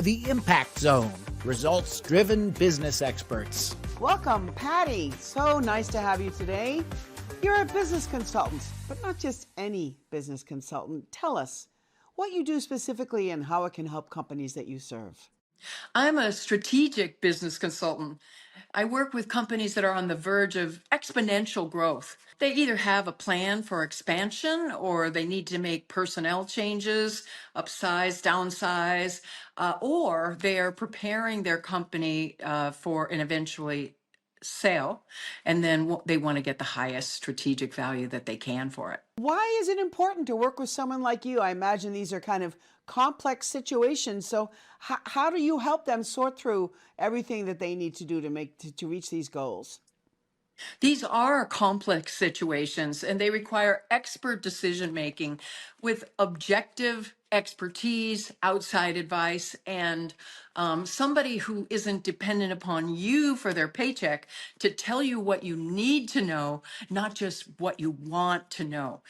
The Impact Zone, results-driven business experts. Welcome, Patty. So nice to have you today. You're a business consultant, but not just any business consultant. Tell us what you do specifically and how it can help companies that you serve. I'm a strategic business consultant. I work with companies that are on the verge of exponential growth. They either have a plan for expansion or they need to make personnel changes, upsize, downsize, or they are preparing their company for an eventually sale, and then they want to get the highest strategic value that they can for it. Why is it important to work with someone like you? I imagine these are kind of complex situations. So how do you help them sort through everything that they need to do to reach these goals? These are complex situations and they require expert decision making with objective expertise, outside advice, and somebody who isn't dependent upon you for their paycheck to tell you what you need to know, not just what you want to know.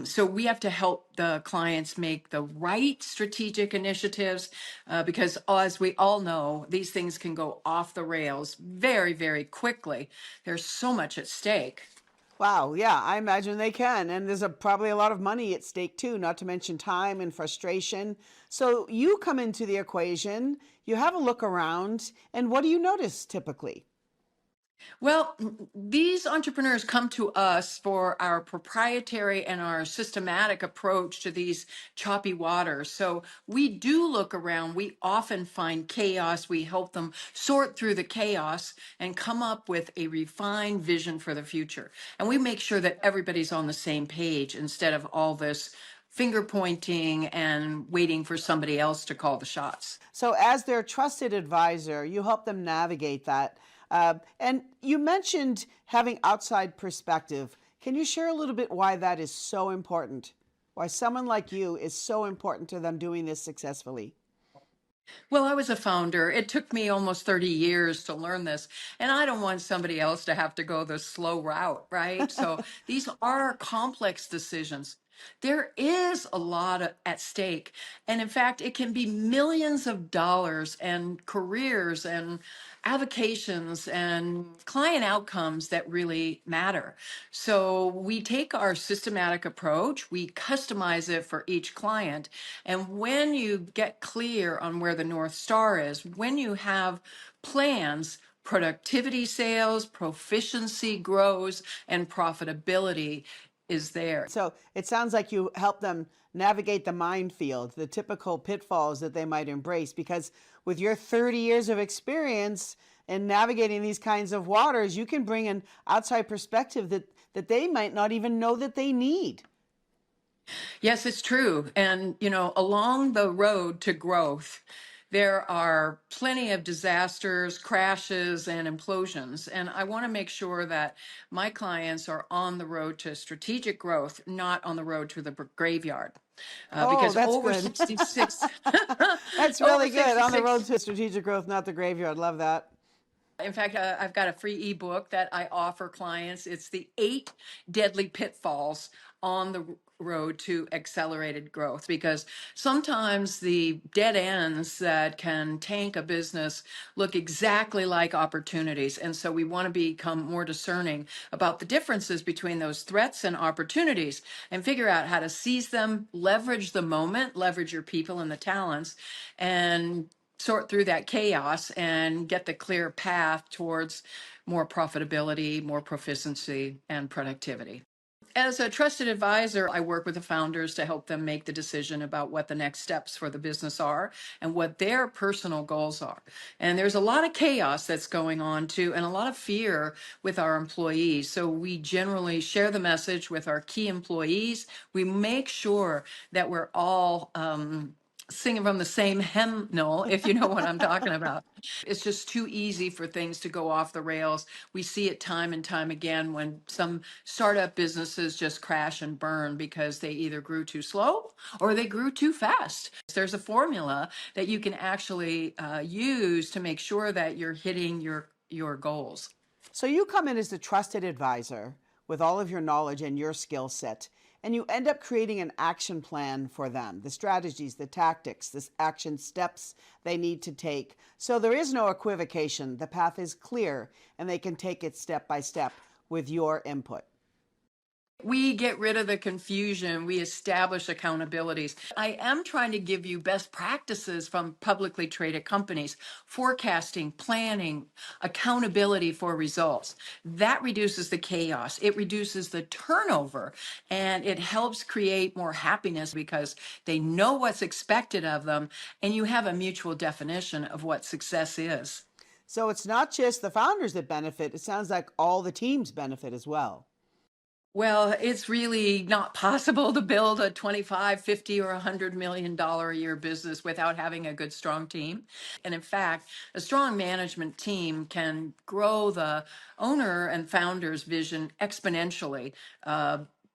So we have to help the clients make the right strategic initiatives because, as we all know, these things can go off the rails very, very quickly. There's so much at stake. Wow, yeah, I imagine they can. And there's probably a lot of money at stake too, not to mention time and frustration. So you come into the equation, you have a look around, and what do you notice typically? Well, these entrepreneurs come to us for our proprietary and our systematic approach to these choppy waters. So we do look around. We often find chaos. We help them sort through the chaos and come up with a refined vision for the future. And we make sure that everybody's on the same page instead of all this finger pointing and waiting for somebody else to call the shots. So as their trusted advisor, you help them navigate that. And you mentioned having outside perspective. Can you share a little bit why that is so important? Why someone like you is so important to them doing this successfully? Well, I was a founder. It took me almost 30 years to learn this, and I don't want somebody else to have to go the slow route, right? So these are complex decisions. There is a lot at stake. And in fact, it can be millions of dollars and careers and avocations and client outcomes that really matter. So we take our systematic approach, we customize it for each client. And when you get clear on where the North Star is, when you have plans, productivity sales, proficiency grows, and profitability is there. So it sounds like you help them navigate the minefield, the typical pitfalls that they might embrace, because with your 30 years of experience in navigating these kinds of waters, you can bring an outside perspective that they might not even know that they need. Yes, it's true. And, along the road to growth, there are plenty of disasters, crashes, and implosions. And I want to make sure that my clients are on the road to strategic growth, not on the road to the graveyard. Oh, Because that's over good. 66, That's over really good. On the 66 road to strategic growth, not the graveyard. Love that. In fact, I've got a free ebook that I offer clients. It's the 8 deadly pitfalls on the road to accelerated growth, because sometimes the dead ends that can tank a business look exactly like opportunities. And so we want to become more discerning about the differences between those threats and opportunities and figure out how to seize them, leverage the moment, leverage your people and the talents, and sort through that chaos and get the clear path towards more profitability, more proficiency, and productivity. As a trusted advisor, I work with the founders to help them make the decision about what the next steps for the business are and what their personal goals are. And there's a lot of chaos that's going on too, and a lot of fear with our employees. So we generally share the message with our key employees. We make sure that we're all singing from the same hymnal, if you know what I'm talking about. It's just too easy for things to go off the rails. We see it time and time again when some startup businesses just crash and burn because they either grew too slow or they grew too fast. There's a formula that you can actually use to make sure that you're hitting your goals. So you come in as the trusted advisor with all of your knowledge and your skill set. and you end up creating an action plan for them, the strategies, the tactics, the action steps they need to take. So there is no equivocation. The path is clear, and they can take it step by step with your input. We get rid of the confusion. We establish accountabilities. I am trying to give you best practices from publicly traded companies, forecasting, planning, accountability for results. That reduces the chaos. It reduces the turnover, and it helps create more happiness because they know what's expected of them, and you have a mutual definition of what success is. So it's not just the founders that benefit. It sounds like all the teams benefit as well. Well, it's really not possible to build a 25, 50, or $100 million a year business without having a good, strong team. And in fact, a strong management team can grow the owner and founder's vision exponentially.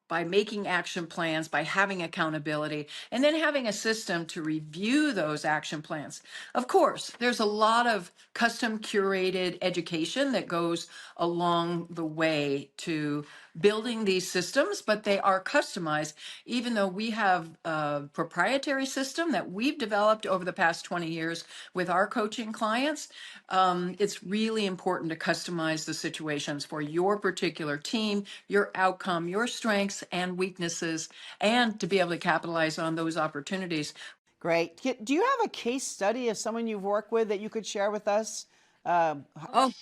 By making action plans, by having accountability, and then having a system to review those action plans. Of course, there's a lot of custom curated education that goes along the way to building these systems, but they are customized. Even though we have a proprietary system that we've developed over the past 20 years with our coaching clients, it's really important to customize the situations for your particular team, your outcome, your strengths and weaknesses, and to be able to capitalize on those opportunities. Great. Do you have a case study of someone you've worked with that you could share with us? Oh,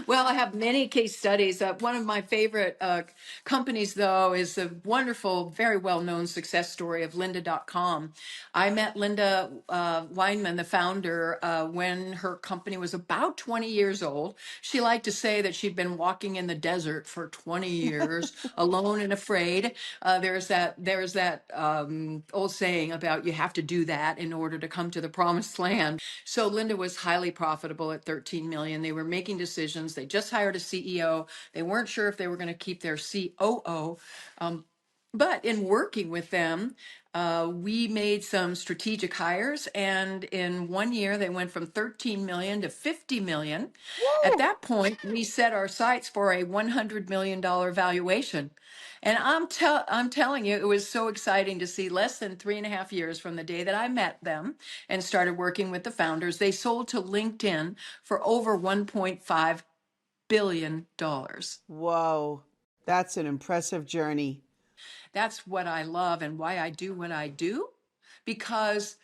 well, I have many case studies. One of my favorite companies, though, is the wonderful, very well-known success story of Lynda.com. I met Linda Weinman, the founder, when her company was about 20 years old. She liked to say that she'd been walking in the desert for 20 years, alone and afraid. There's that old saying about you have to do that in order to come to the promised land. So Linda was highly profitable at 13 million. They were making decisions. They just hired a CEO. They weren't sure if they were going to keep their COO. But in working with them, we made some strategic hires, and in 1 year they went from 13 million to 50 million. Woo! At that point, we set our sights for a $100 million valuation. And I'm telling you, it was so exciting to see less than 3.5 years from the day that I met them and started working with the founders. They sold to LinkedIn for over $1.5 billion. Whoa, that's an impressive journey. That's what I love and why I do what I do, because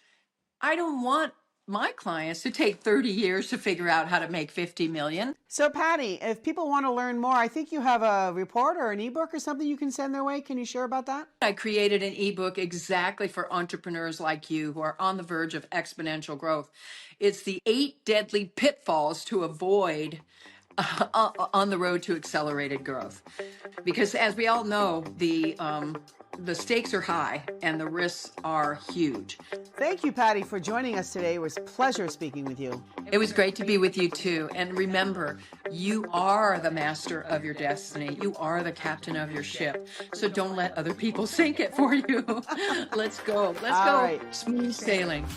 I don't want my clients to take 30 years to figure out how to make 50 million. So Patty, if people want to learn more, I think you have a report or an ebook or something you can send their way. Can you share about that? I created an ebook exactly for entrepreneurs like you who are on the verge of exponential growth. It's the 8 deadly pitfalls to avoid on the road to accelerated growth. Because as we all know, the stakes are high and the risks are huge. Thank you, Patty, for joining us today. It was a pleasure speaking with you. It was great to be with you too. And remember, you are the master of your destiny. You are the captain of your ship. So don't let other people sink it for you. Let's go. Let's go. Right. Smooth sailing.